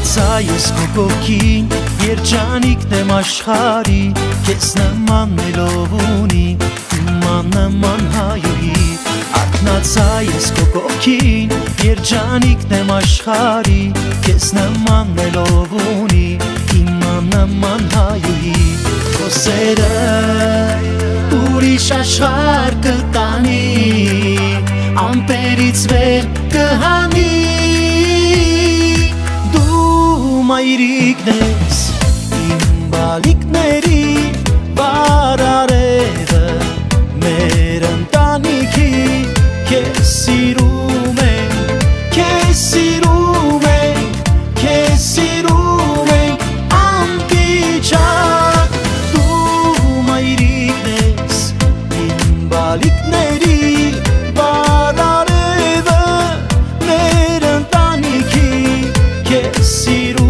Արթնացա ես քո կողքին, երջանիկն եմ աշխարհի, քեզ նման ելով ունի իմ նման հայուհի։ Արթնացա ես քո կողքին, երջանիկն եմ աշխարհի, քեզ նման ելով ունի իմ նման հայուհի։ Քո սերը ուրիշ աշխարհ կտանի, ամպերից վեր կհանի։ Մայրիկն ես իմ բալիկների բարարևը, մեր ընտանիքի քեզ սիրում ենք, քեզ սիրում ենք, քեզ սիրում ենք անպիճակ։ Դու մայրիկն ես իմ բալիկների բարարևը, մեր ընտանիքի քեզ սիրում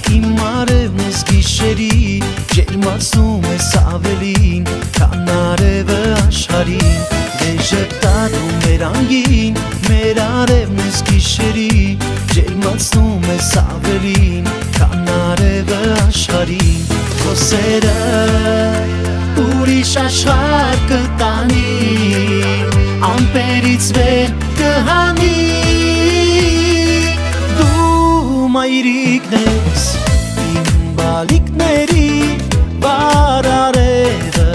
իմ արևն ես գիշերի, ջերմացնում ես ավելին, քան արևը աշխարհին։ Դեժը տալու մեր անգին, մեր արևն ես գիշերի, ջերմացնում ես ավելին, քան արևը աշխարհին։ Քո սերը ուրիշ աշխարհ կտանի, ամպերից վեր կհանի։ Մայրիկն ես իմ բալիկների բարարևը,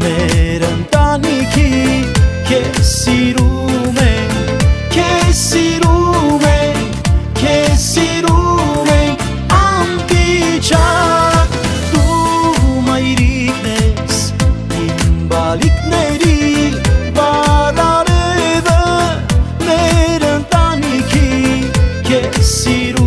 մեր ընտանիքի քեզ սիրում ենք, քեզ սիրում ենք, քեզ սիրում ենք անպիճակ։ Դու մայրիկն ես իմ բալիկների բարարևը, մեր ընտանիքի քեզ սիրում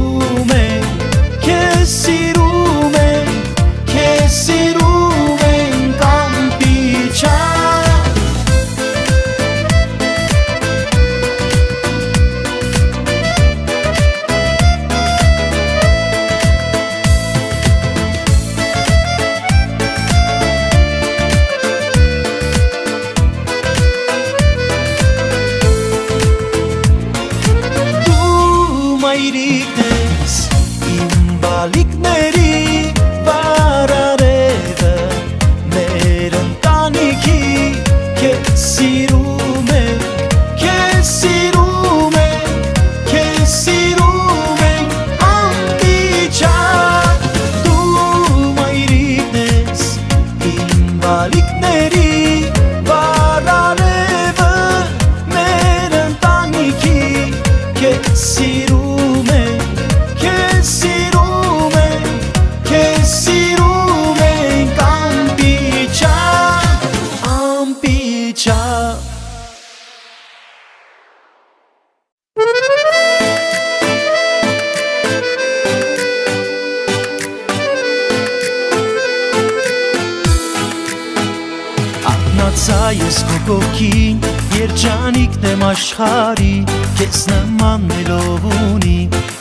Ես քո կողքին, երջանիկն եմ աշխարհի, քեզ նման ելով ունի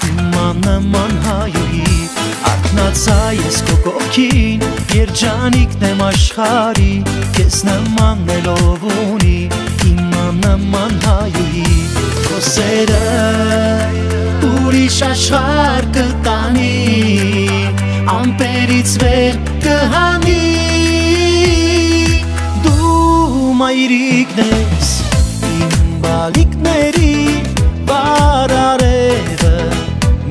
իմ նման հայուհի։ Արթնացա ես քո կողքին, երջանիկն եմ աշխարհի, քեզ նման ելով ունի իմ նման հայուհի։ Քո սերը ուրիշ աշխարհ կտանի, ամպերից վեր կհանի։ Մայրիկն ես իմ բալիկների բարարևը,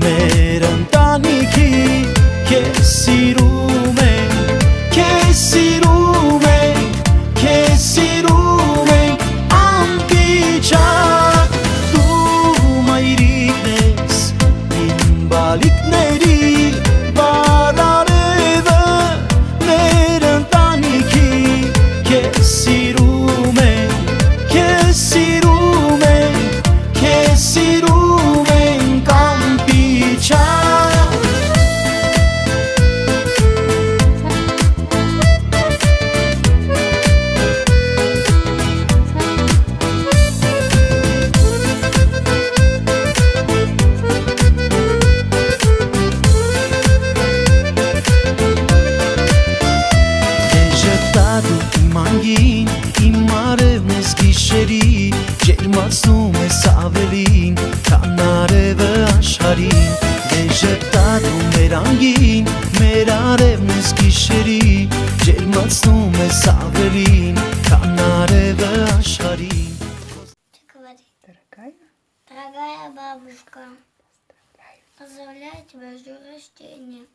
մեր ընտանիքի քեզ սիրում ենք, քեզ սիրում ենք, քեզ սիրում ենք անպիճակ։ Դու մայրիկն ես իմ բալիկների բարարևը, մեր ընտանիքի քեզ սիրում ենք, քեզ սիրում ենք, դու իմ անգին, իմ արևն ես գիշերի, ջերմացնում ես ավելին, քան արևը աշխարհին, դեժտա դու մեր անգին, մեր արևն ես գիշերի, ջերմացնում ես ավելին, քան արևը աշխարհին. Дорогая, Дорогая бабушка, поздравляю. поздравляю тебя с днем рождения.